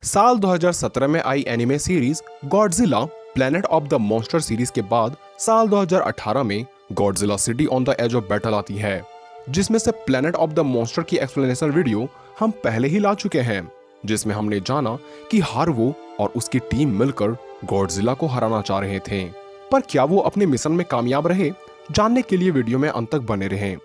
साल 2017 में आई anime series Godzilla Planet of the Monster series के बाद साल 2018 में Godzilla City on the Edge of Battle आती है, जिसमें से प्लैनेट ऑफ द मॉन्स्टर की एक्सप्लेनेशन वीडियो हम पहले ही ला चुके हैं, जिसमें हमने जाना कि हार्वो और उसकी टीम मिलकर गॉडजिला को हराना चाह रहे थे। पर क्या वो अपने मिशन में कामयाब रहे? जानने के लिए वीडियो में अंत तक बने रहें।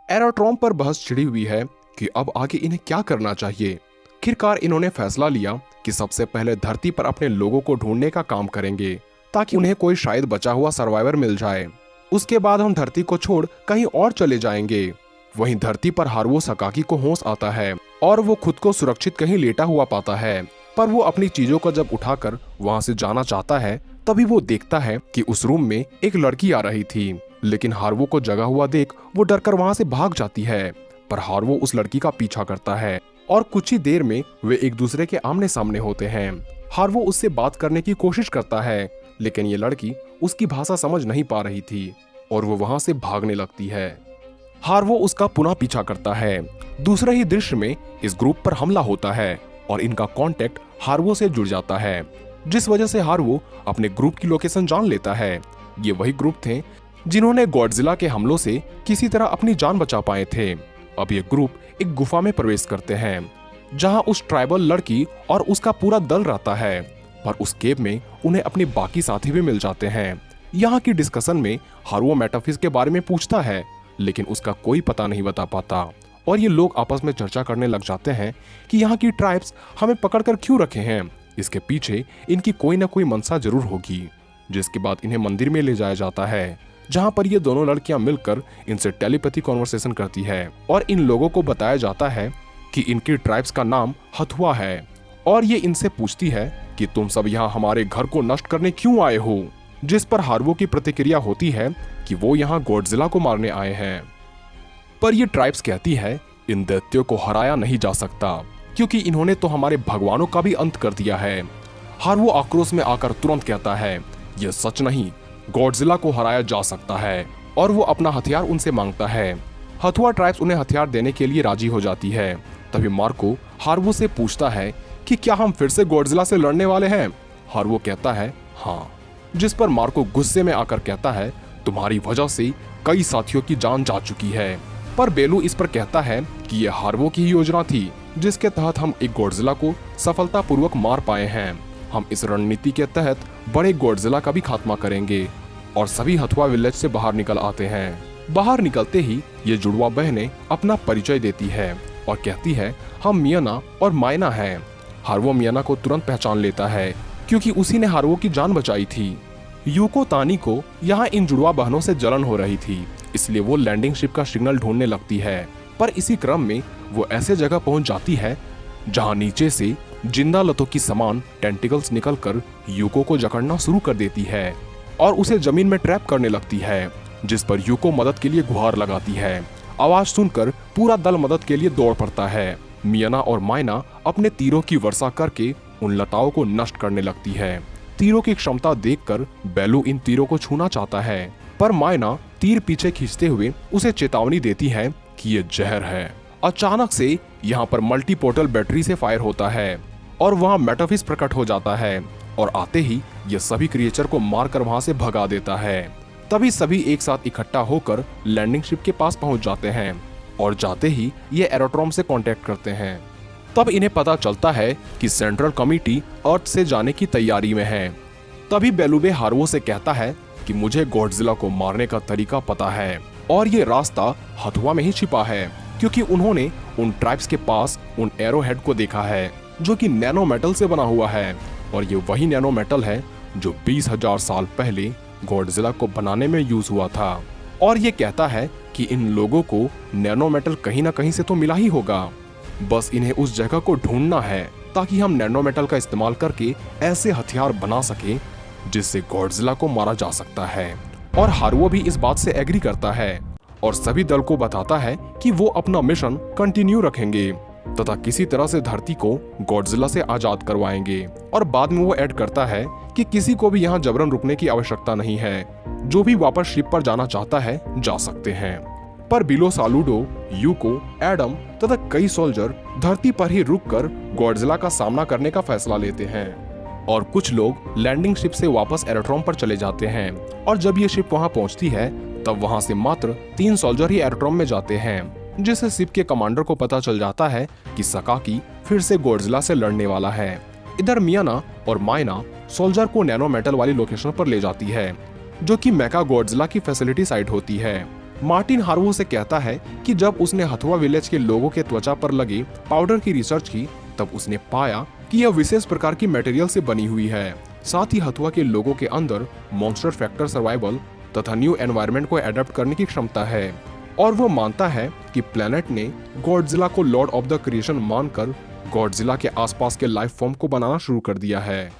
एरोट्रॉम पर बहस छिड़ी हुई है कि अब आगे इन्हें क्या करना चाहिए। आखिरकार इन्होंने फैसला लिया कि सबसे पहले धरती पर अपने लोगों को ढूंढने का काम करेंगे, ताकि उन्हें कोई शायद बचा हुआ सर्वाइवर मिल जाए। उसके बाद हम धरती को छोड़ कहीं और चले जाएंगे। वहीं धरती पर हार्वो सकाकी को होश आता है और वो खुद को सुरक्षित कहीं लेटा हुआ पाता है। पर वो अपनी चीजों को जब उठाकर वहां से जाना चाहता है, तभी वो देखता है कि उस रूम में एक लड़की आ रही थी। लेकिन हार्वो को जगा हुआ देख वो डरकर वहां से भाग जाती है। पर हार्वो उस लड़की का पीछा करता है और कुछ ही देर में वे एक दूसरे के आमने सामने होते हैं। हार्वो उससे बात करने की कोशिश करता है, लेकिन ये लड़की उसकी भाषा समझ नहीं पा रही थी और वो वहां से भागने लगती है। हार्वो उसका पुनः पीछा करता है। दूसरे ही दृश्य में इस ग्रुप पर हमला होता है और इनका कांटेक्ट हार्वो से जुड़ जाता है, जिस वजह से हार्वो अपने ग्रुप की लोकेशन जान लेता है। ये वही ग्रुप थे जिन्होंने गॉडजिला के हमलों से किसी तरह अपनी जान बचा पाए थे। अब ये ग्रुप एक गुफा में प्रवेश करते हैं, जहां उस ट्राइबल लड़की और उसका पूरा दल रहता है। पर उस केव में उन्हें अपने बाकी साथी भी मिल जाते हैं। यहाँ की डिस्कशन में हार्वो मेटाफिज के बारे में पूछता है, लेकिन उसका कोई पता नहीं बता पाता और ये लोग आपस में चर्चा करने लग जाते हैं कि यहाँ की ट्राइब्स हमें पकड़कर क्यों रखे हैं। इसके पीछे इनकी कोई ना कोई मंशा जरूर होगी। जिसके बाद इन्हें मंदिर में ले जाया जाता है, जहां पर ये दोनों लड़कियां मिलकर इनसे टेलीपैथी कॉन्वर्सेशन करती है और इन लोगों को बताया जाता है कि इनकी ट्राइब्स का नाम हथुआ है। और ये इनसे पूछती है कि तुम सब यहाँ हमारे घर को नष्ट करने क्यों आए हो। जिस पर हार्वो की प्रतिक्रिया होती है कि वो यहाँ गॉडजिला को मारने आए हैं। पर ये ट्राइब्स कहती है इन दैत्यों को हराया नहीं जा सकता, क्योंकि इन्होंने तो हमारे भगवानों का भी अंत कर दिया है। हार्वो आक्रोश में आकर तुरंत कहता है यह सच नहीं, गॉडजिला को हराया जा सकता है, और वो अपना हथियार उनसे मांगता है। हथुआ ट्राइब्स उन्हें हथियार देने के लिए राजी हो जाती है। तभी मार्को हार्वो से पूछता है कि क्या हम फिर से गॉडजिला से लड़ने वाले हैं। हार्वो कहता है हाँ, जिस पर मार्को गुस्से में आकर कहता है तुम्हारी वजह से कई साथियों की जान जा चुकी है। पर बेलू इस पर कहता है कि यह हार्वो की ही योजना थी, जिसके तहत हम एक गॉडजिला को सफलतापूर्वक मार पाए हैं। हम इस रणनीति के तहत बड़े गॉडजिला का भी खात्मा करेंगे। और सभी हथुआ विलेज से बाहर निकल आते हैं। बाहर निकलते ही ये जुड़वा बहनें अपना परिचय देती है और कहती है हम मियाना और मायना हैं। हार्वो मियाना को तुरंत पहचान लेता है, क्योंकि उसी ने हार्वो की जान बचाई थी। यूको तानी को यहाँ इन जुड़वा बहनों से जलन हो रही थी, इसलिए वो लैंडिंग शिप का सिग्नल ढूंढने लगती है। पर इसी क्रम में वो ऐसे जगह पहुंच जाती है जहां नीचे से जिंदा लतों की समान टेंटिकल्स निकलकर यूको को जकड़ना शुरू कर देती है और उसे जमीन में ट्रैप करने लगती है, जिस पर यूको मदद के लिए गुहार लगाती है। आवाज सुनकर पूरा दल मदद के लिए दौड़ पड़ता है। मियाना और मायना अपने तीरों की वर्षा करके उन लताओं को नष्ट करने लगती है। तीरों की क्षमता देखकर बेलू इन तीरों को छूना चाहता है, पर मायना तीर पीछे खींचते हुए उसे चेतावनी देती है कि ये जहर है। अचानक से यहाँ पर मल्टी पोर्टल बैटरी से फायर होता है और वहाँ मेटाफिज प्रकट हो जाता है और आते ही ये सभी क्रिएचर को मारकर वहां से भगा देता है। तभी सभी एक साथ इकट्ठा होकर लैंडिंग शिप के पास पहुंच जाते हैं और जाते ही ये एरोट्रॉम से कांटेक्ट करते हैं। तब इन्हें पता चलता है कि सेंट्रल कमिटी अर्थ से जाने की तैयारी में है। तभी बेलुबे हार्वो से कहता है कि मुझे गॉडजिला को मारने का तरीका पता है और ये रास्ता हथुआ में ही छिपा है, क्योंकि उन्होंने उन ट्राइब्स के पास उन एरो हेड को देखा है जो कि नैनो मेटल से बना हुआ है। और ये वही नैनो मेटल है जो 20,000 साल पहले गॉडजिला को बनाने में यूज हुआ था। और ये कहता है कि इन लोगों को नैनो मेटल कहीं ना कहीं से तो मिला ही होगा, बस इन्हें उस जगह को ढूंढना है ताकि हम नैनो मेटल का इस्तेमाल करके ऐसे हथियार बना सके जिससे गॉडजिला को मारा जा सकता है। और हार्वो भी इस बात से एग्री करता है और सभी दल को बताता है कि वो अपना मिशन कंटिन्यू रखेंगे तथा किसी तरह से धरती को गॉडजिला से आजाद करवाएंगे। और बाद में वो ऐड करता है कि किसी को भी यहाँ जबरन रुकने की आवश्यकता नहीं है, जो भी वापस शिप पर जाना चाहता है जा सकते हैं। पर बिलो सालूडो, यूको, एडम तथा कई सोल्जर धरती पर ही रुककर गॉडजिला का सामना करने का फैसला लेते हैं और कुछ लोग लैंडिंग शिप से वापस एरोड्रोम पर चले जाते हैं। और जब ये शिप वहां पहुंचती है तब वहां से मात्र 3 सोल्जर ही एरोड्रोम में जाते हैं, जिससे शिप के कमांडर को पता चल जाता है कि सकाकी फिर से गॉडजिला से लड़ने वाला है। इधर मियाना और मायना सोल्जर को नैनो मेटल वाली लोकेशन पर ले जाती है, जो कि मेका गॉडजिला की फैसिलिटी साइट होती है। मार्टिन हार्वो से कहता है कि जब उसने हथुआ विलेज के लोगों के त्वचा पर लगे पाउडर की रिसर्च की तब उसने पाया कि यह विशेष प्रकार की मटेरियल से बनी हुई है। साथ ही हथुआ के लोगों के अंदर मॉन्स्टर फैक्टर सर्वाइवल तथा न्यू एनवायरनमेंट को एडेप्ट करने की क्षमता है और वो मानता है कि प्लेनेट ने गॉडजिला को लॉर्ड ऑफ द क्रिएशन मानकर गॉडजिला के आसपास के लाइफ फॉर्म को बनाना शुरू कर दिया है,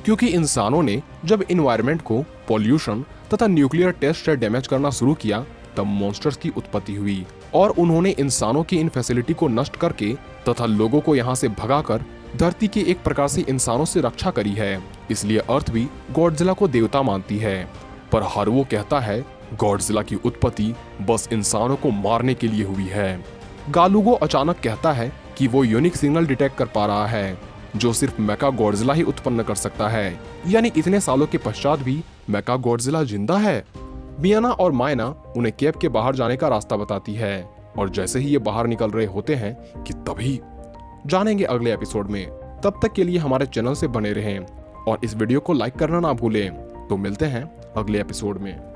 क्योंकि इंसानों ने जब एनवायरनमेंट को पॉल्यूशन तथा न्यूक्लियर टेस्ट से डैमेज करना शुरू किया तब मॉन्स्टर्स की उत्पत्ति हुई और उन्होंने इंसानों की इन फैसिलिटी को नष्ट करके तथा लोगों को यहाँ से भगाकर धरती के एक प्रकार से इंसानों से रक्षा करी है। इसलिए अर्थ भी गॉडजिला को देवता मानती है। पर हार्वो कहता है गॉडजिला की उत्पत्ति बस इंसानों को मारने के लिए हुई है। गालुगो अचानक कहता है कि वो यूनिक सिग्नल डिटेक्ट कर पा रहा है जो सिर्फ मेका गॉडजिला ही उत्पन्न कर सकता है, यानी इतने सालों के पश्चात भी मेका गॉडजिला जिंदा है। मियाना और मायना उन्हें केव के बाहर जाने का रास्ता बताती है और जैसे ही ये बाहर निकल रहे होते हैं कि तभी जानेंगे अगले एपिसोड में। तब तक के लिए हमारे चैनल से बने रहें और इस वीडियो को लाइक करना ना भूलें। तो मिलते हैं अगले एपिसोड में।